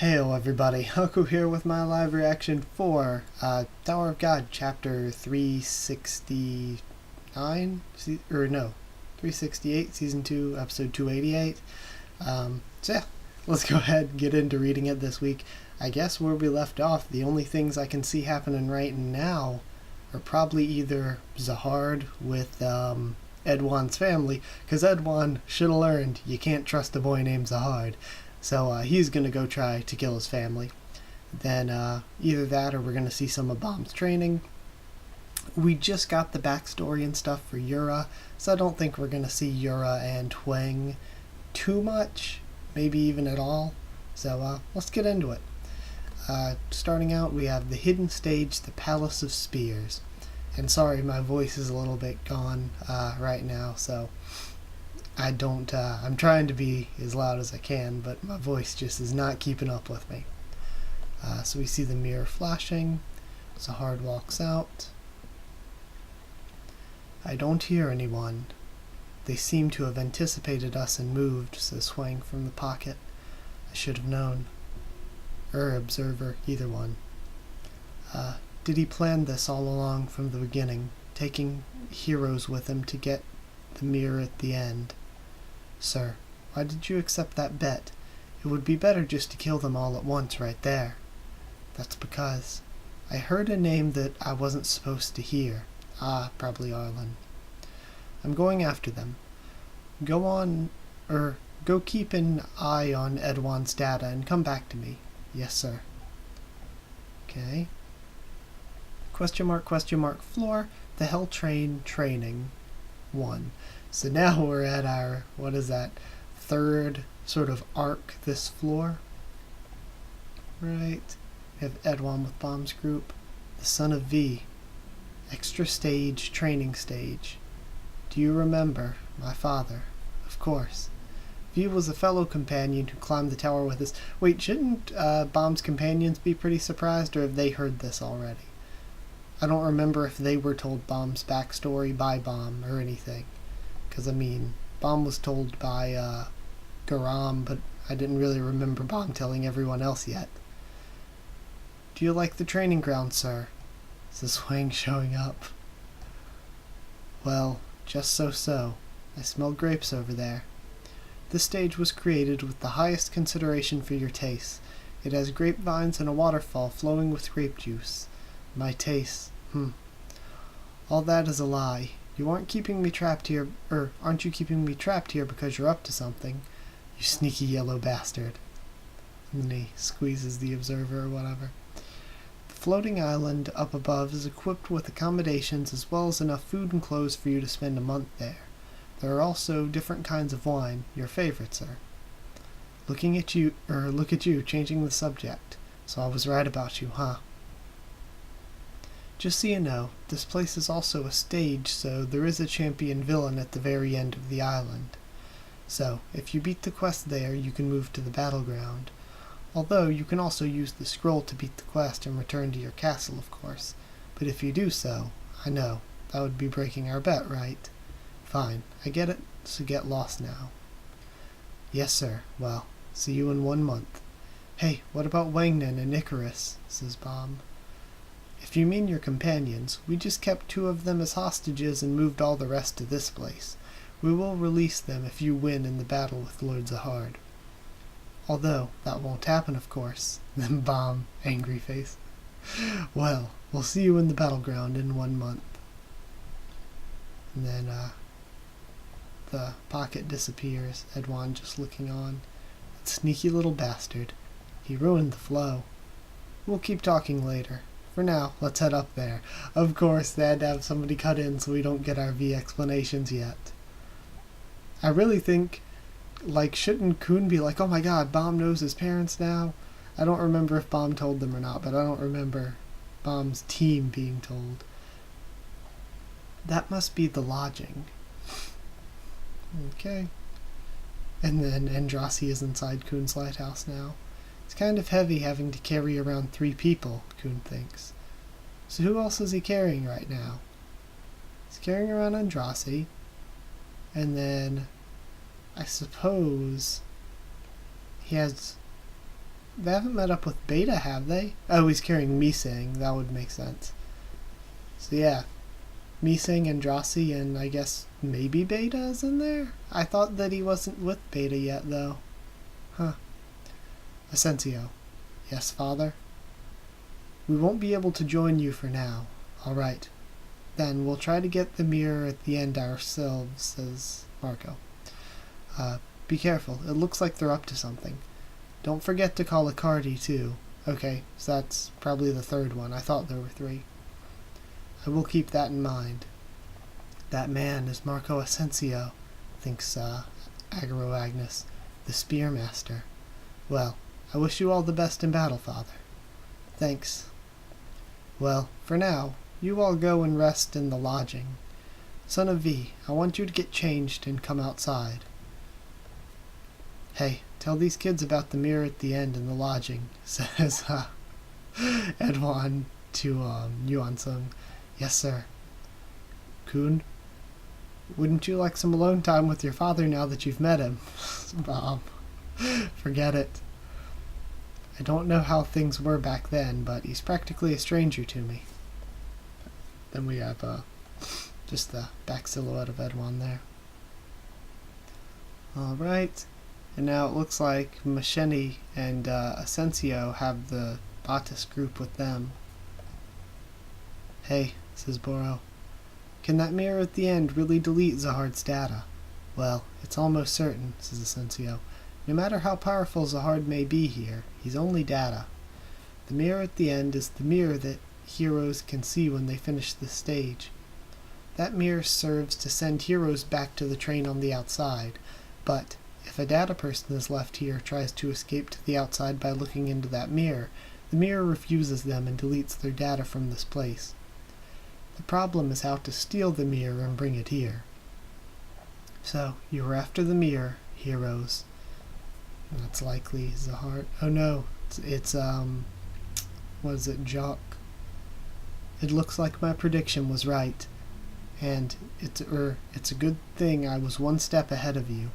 Heyo everybody, Haku here with my live reaction for Tower of God chapter 369, or no, 368, season 2, episode 288. So yeah, let's go ahead and get into reading it this week. I guess where we left off, the only things I can see happening right now are probably either Zahard with Eduan's family, because Eduan should have learned you can't trust a boy named Zahard. So he's going to go try to kill his family. Then either that or we're going to see some of Baam's training. We just got the backstory and stuff for Yura, so I don't think we're going to see Yura and Twang too much, maybe even at all. So let's get into it. Starting out, we have the hidden stage, the Palace of Spears. And sorry, my voice is a little bit gone right now, so I'm trying to be as loud as I can, but my voice just is not keeping up with me. So we see the mirror flashing. Zahard walks out. I don't hear anyone. They seem to have anticipated us and moved, says Swang from the pocket. I should have known. Observer, either one. Did he plan this all along from the beginning, taking heroes with him to get the mirror at the end? Sir, why did you accept that bet? It would be better just to kill them all at once right there. That's because I heard a name that I wasn't supposed to hear. Probably Arlen. I'm going after them. Go keep an eye on Eduan's data and come back to me. Yes, sir. Okay. Question mark, floor, the Hell Train training 1. So now we're at our, third sort of arc this floor. Right. We have Eduan with Baam's group. The son of V. Extra stage, training stage. Do you remember my father? Of course. V was a fellow companion who climbed the tower with us. Wait, shouldn't Baam's companions be pretty surprised, or have they heard this already? I don't remember if they were told Baam's backstory by Baam or anything. Because, I mean, Baam was told by Garam, but I didn't really remember Baam telling everyone else yet. Do you like the training ground, sir? Says Swang showing up. Well, just so. I smell grapes over there. This stage was created with the highest consideration for your tastes. It has grapevines and a waterfall flowing with grape juice. My taste. All that is a lie. You aren't keeping me trapped here, aren't you keeping me trapped here because you're up to something? You sneaky yellow bastard. And then he squeezes the observer or whatever. The floating island up above is equipped with accommodations as well as enough food and clothes for you to spend a month there. There are also different kinds of wine, your favorite, sir. Look at you, changing the subject. So I was right about you, huh? Just so you know, this place is also a stage, so there is a champion villain at the very end of the island. So, if you beat the quest there, you can move to the battleground. Although, you can also use the scroll to beat the quest and return to your castle, of course. But if you do so, I know, that would be breaking our bet, right? Fine, I get it, so get lost now. Yes, sir. Well, see you in 1 month. Hey, what about Wangnan and Icarus? Says Baam. If you mean your companions, we just kept 2 of them as hostages and moved all the rest to this place. We will release them if you win in the battle with Lord Zahard. Although, that won't happen, of course. Then Baam, angry face. Well, we'll see you in the battleground in 1 month. And then, the pocket disappears, Eduan just looking on. That sneaky little bastard. He ruined the flow. We'll keep talking later. For now, let's head up there. Of course, they had to have somebody cut in so we don't get our V explanations yet. I really think, shouldn't Kun be like, oh my god, Baam knows his parents now? I don't remember if Baam told them or not, but I don't remember Baam's team being told. That must be the lodging. Okay. And then Andrasi is inside Kun's lighthouse now. It's kind of heavy having to carry around 3 people, Kun thinks. So who else is he carrying right now? He's carrying around Andrasi. And then, I suppose, he has They haven't met up with Beta, have they? Oh, he's carrying Misang. That would make sense. So yeah, Misang and Drossi, and I guess maybe Beta is in there? I thought that he wasn't with Beta yet, though. Huh. Asensio. Yes, father? We won't be able to join you for now. All right. Then we'll try to get the mirror at the end ourselves, says Marco. Be careful. It looks like they're up to something. Don't forget to call Icardi, too. Okay, so that's probably the third one. I thought there were 3. I will keep that in mind. That man is Marco Asensio, thinks Agro Agnes, the Spearmaster. Well, I wish you all the best in battle, father. Thanks. Well, for now, you all go and rest in the lodging. Son of V, I want you to get changed and come outside. Hey, tell these kids about the mirror at the end in the lodging, says Eduan to Yuan-sung. Yes, sir. Kun, wouldn't you like some alone time with your father now that you've met him? Baam. Forget it. I don't know how things were back then, but he's practically a stranger to me. Then we have just the back silhouette of Eduan there. Alright. And now it looks like Macheni and Asensio have the Batis group with them. Hey, says Boro. Can that mirror at the end really delete Zahard's data? Well, it's almost certain, says Asensio. No matter how powerful Zahard may be here, he's only data. The mirror at the end is the mirror that heroes can see when they finish the stage. That mirror serves to send heroes back to the train on the outside, but if a data person is left here tries to escape to the outside by looking into that mirror, the mirror refuses them and deletes their data from this place. The problem is how to steal the mirror and bring it here. So, you were after the mirror, heroes. That's likely Zahard. Oh no, it's what is it, Jock? It looks like my prediction was right, and it's a good thing I was one step ahead of you.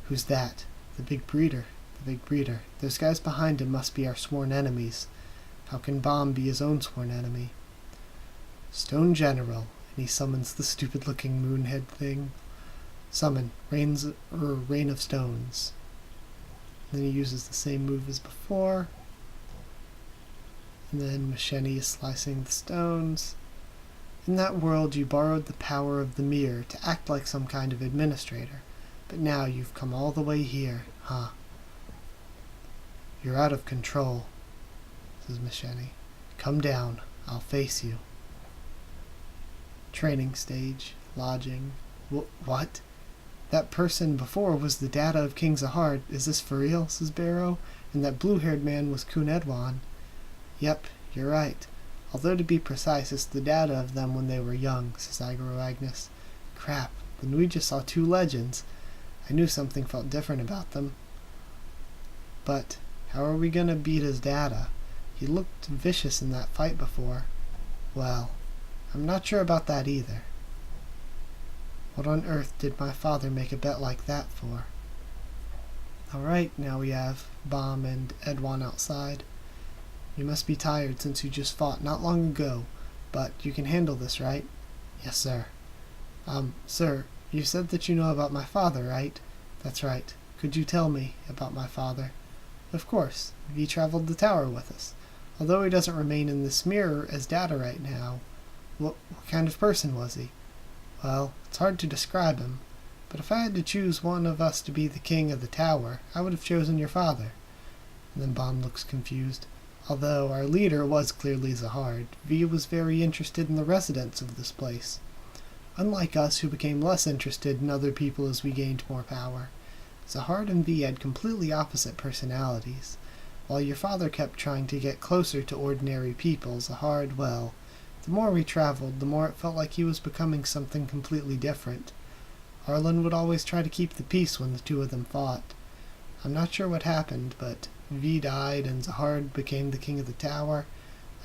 Who's that? The big breeder. The big breeder. Those guys behind him must be our sworn enemies. How can Baam be his own sworn enemy? Stone General, and he summons the stupid-looking moonhead thing. Summon, Rain of Stones. Then he uses the same move as before. And then Macheni is slicing the stones. In that world you borrowed the power of the mirror to act like some kind of administrator. But now you've come all the way here, huh? You're out of control, says Macheni. Come down, I'll face you. Training stage, lodging. What? That person before was the data of King Zahard. Is this for real, says Barrow? And that blue-haired man was Kun Eduan. Yep, you're right. Although to be precise, it's the data of them when they were young, says Agro Agnes. Crap, then we just saw 2 legends. I knew something felt different about them. But how are we gonna beat his data? He looked vicious in that fight before. Well, I'm not sure about that either. What on earth did my father make a bet like that for? Alright, now we have Baam and Eduan outside. You must be tired since you just fought not long ago, but you can handle this, right? Yes, sir. Sir, you said that you know about my father, right? That's right. Could you tell me about my father? Of course. He traveled the tower with us. Although he doesn't remain in this mirror as data right now. What kind of person was he? Well, it's hard to describe him, but if I had to choose one of us to be the king of the tower, I would have chosen your father. And then Baam looks confused. Although our leader was clearly Zahard, V was very interested in the residents of this place. Unlike us, who became less interested in other people as we gained more power. Zahard and V had completely opposite personalities. While your father kept trying to get closer to ordinary people, Zahard, well, the more we traveled, the more it felt like he was becoming something completely different. Arlen would always try to keep the peace when the 2 of them fought. I'm not sure what happened, but V died and Zahard became the king of the tower.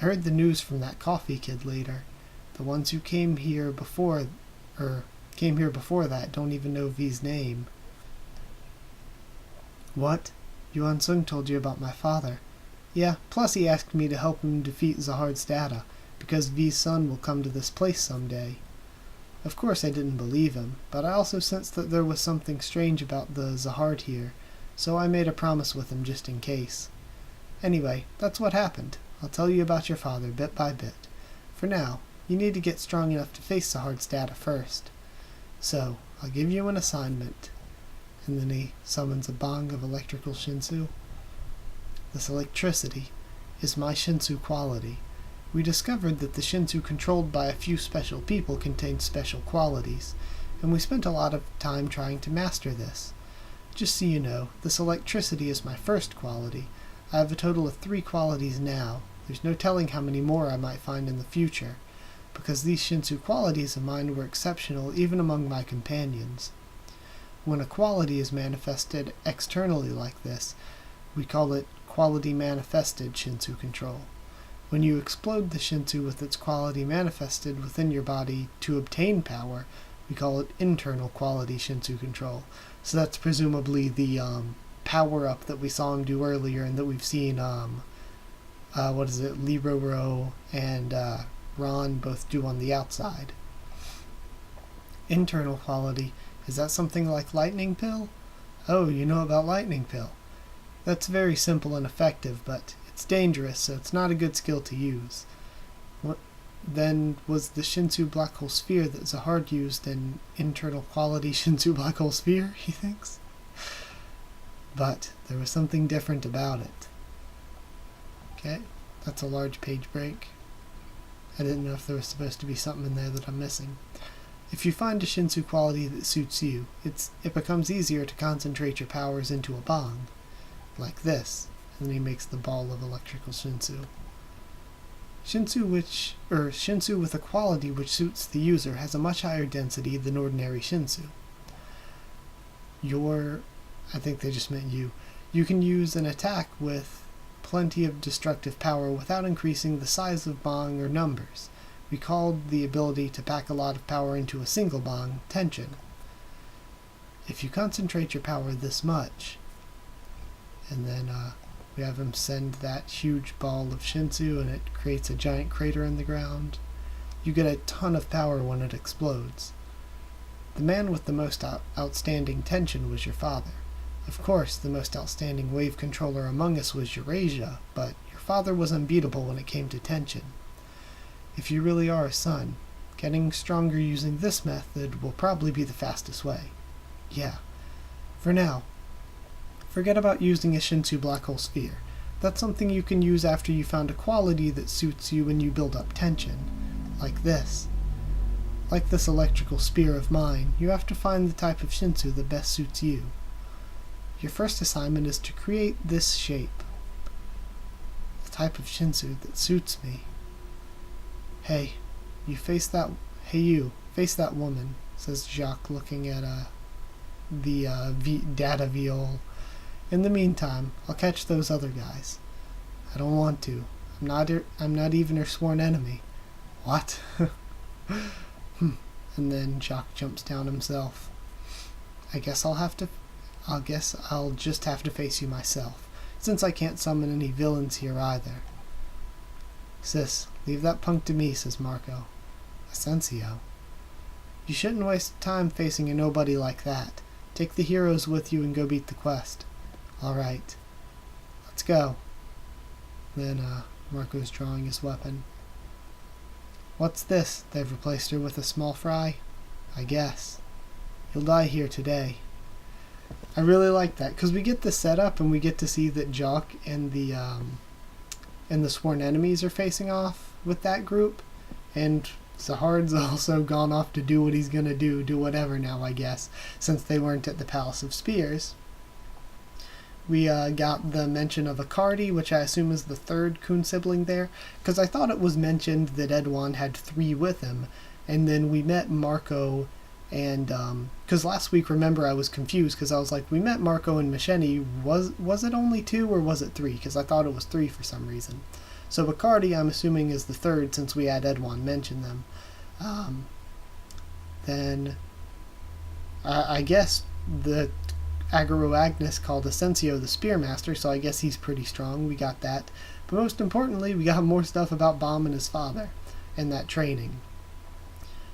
I heard the news from that coffee kid later. The ones who came here before that don't even know V's name. What? Yuan Sung told you about my father. Yeah, plus he asked me to help him defeat Zahard's data, because V's son will come to this place someday. Of course I didn't believe him, but I also sensed that there was something strange about the Zahard here, so I made a promise with him just in case. Anyway, that's what happened. I'll tell you about your father bit by bit. For now, you need to get strong enough to face Zahard's data first. So, I'll give you an assignment. And then he summons a bong of electrical Shinsu. This electricity is my Shinsu quality. We discovered that the Shinsu controlled by a few special people contained special qualities, and we spent a lot of time trying to master this. Just so you know, this electricity is my first quality. I have a total of 3 qualities now. There's no telling how many more I might find in the future, because these Shinsu qualities of mine were exceptional even among my companions. When a quality is manifested externally like this, we call it quality manifested Shinsu control. When you explode the Shinsu with its quality manifested within your body to obtain power, we call it internal quality Shinsu control. So that's presumably the power-up that we saw him do earlier and that we've seen, Liroro and Ron both do on the outside. Internal quality, is that something like Lightning Pill? Oh, you know about Lightning Pill. That's very simple and effective, but it's dangerous, so it's not a good skill to use. What then was the Shinsu Black Hole Sphere that Zahard used an internal quality Shinsu Black Hole Sphere, he thinks? But there was something different about it. Okay, that's a large page break. I didn't know if there was supposed to be something in there that I'm missing. If you find a Shinsu quality that suits you, it becomes easier to concentrate your powers into a bong, like this. And then he makes the ball of electrical Shinsu. Shinsu with a quality which suits the user has a much higher density than ordinary Shinsu. I think they just meant you. You can use an attack with plenty of destructive power without increasing the size of bong or numbers. We called the ability to pack a lot of power into a single bong tension. If you concentrate your power this much, and then we have him send that huge ball of Shinsu and it creates a giant crater in the ground, you get a ton of power when it explodes. The man with the most outstanding tension was your father. Of course, the most outstanding wave controller among us was Eurasia, but your father was unbeatable when it came to tension. If you really are a son, getting stronger using this method will probably be the fastest way. Yeah. For now, forget about using a Shinsu Black Hole Sphere. That's something you can use after you found a quality that suits you when you build up tension. Like this. Like this electrical spear of mine, you have to find the type of Shinsu that best suits you. Your first assignment is to create this shape. The type of Shinsu that suits me. Hey, face that woman, says Jacques, looking at the data viol. In the meantime, I'll catch those other guys. I don't want to. I'm not even her sworn enemy. What? And then Jacques jumps down himself. I guess I'll just have to face you myself, since I can't summon any villains here either. Sis, leave that punk to me, says Marco. Asensio. You shouldn't waste time facing a nobody like that. Take the heroes with you and go beat the quest. Alright. Let's go. Then, Marco's drawing his weapon. What's this? They've replaced her with a small fry? I guess. You'll die here today. I really like that, because we get the setup and we get to see that Jock and the sworn enemies are facing off with that group, and Zahard's also gone off to do what he's gonna do whatever now, I guess, since they weren't at the Palace of Spears. We got the mention of Akardi, which I assume is the third Kun sibling there, because I thought it was mentioned that Eduan had 3 with him, and then we met Marco. And, because last week, remember, I was confused, because I was like, we met Marco and Macheni, was it only 2, or was it 3? Because I thought it was 3 for some reason. So Bacardi, I'm assuming, is the third, since we had Eduan mention them. Then, I guess, Agaro Agnes called Asensio the Spearmaster, so I guess he's pretty strong. We got that. But most importantly, we got more stuff about Baam and his father and that training.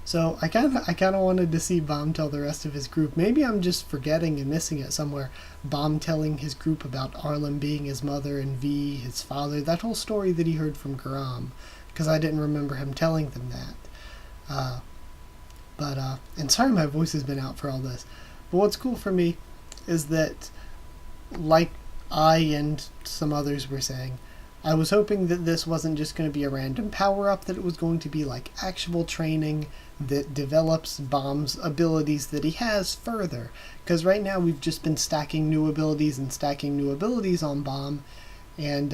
So I kind of wanted to see Baam tell the rest of his group. Maybe I'm just forgetting and missing it somewhere. Baam telling his group about Arlen being his mother and V his father. That whole story that he heard from Garam, because I didn't remember him telling them that. And sorry my voice has been out for all this. But what's cool for me is that, like I and some others were saying, I was hoping that this wasn't just going to be a random power-up, that it was going to be like actual training that develops Baam's abilities that he has further. Because right now we've just been stacking new abilities and stacking new abilities on Baam, and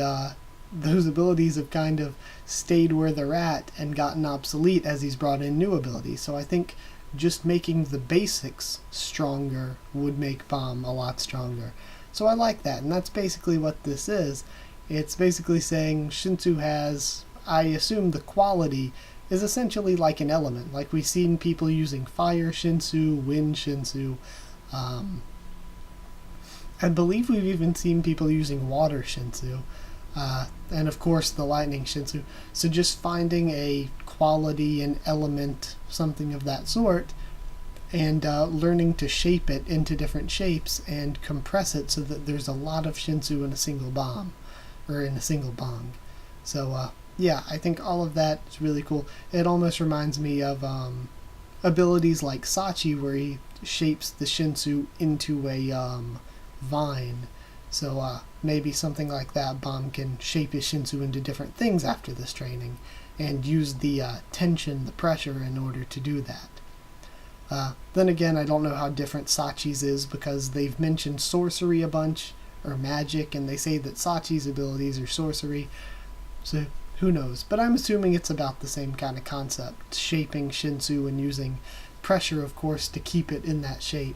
those abilities have kind of stayed where they're at and gotten obsolete as he's brought in new abilities. So I think just making the basics stronger would make Baam a lot stronger. So I like that, and that's basically what this is. It's basically saying Shinsu has, I assume the quality is essentially like an element. Like we've seen people using fire Shinsu, wind Shinsu. I believe we've even seen people using water Shinsu. And of course the lightning Shinsu. So just finding a quality, an element, something of that sort, and learning to shape it into different shapes and compress it so that there's a lot of Shinsu in a single Baam, or in a single Bang. So yeah, I think all of that is really cool. It almost reminds me of abilities like Sachi, where he shapes the Shinsu into a vine. So maybe something like that, Baam can shape his Shinsu into different things after this training, and use the tension, the pressure, in order to do that. Then again, I don't know how different Sachi's is, because they've mentioned sorcery a bunch, or magic, and they say that Sachi's abilities are sorcery, so who knows. But I'm assuming it's about the same kind of concept, shaping Shinsu and using pressure, of course, to keep it in that shape.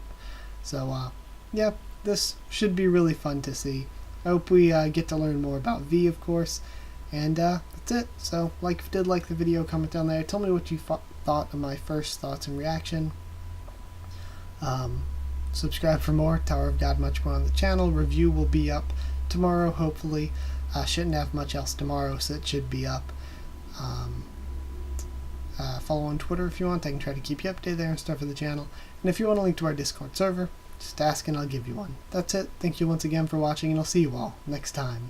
So yeah, this should be really fun to see. I hope we get to learn more about V, of course, and that's it. So if you did like the video, comment down there, tell me what you thought of my first thoughts and reaction. Subscribe for more. Tower of God, much more on the channel. Review will be up tomorrow, hopefully. Shouldn't have much else tomorrow, so it should be up. Follow on Twitter if you want. I can try to keep you updated there and stuff for the channel. And if you want a link to our Discord server, just ask and I'll give you one. That's it. Thank you once again for watching, and I'll see you all next time.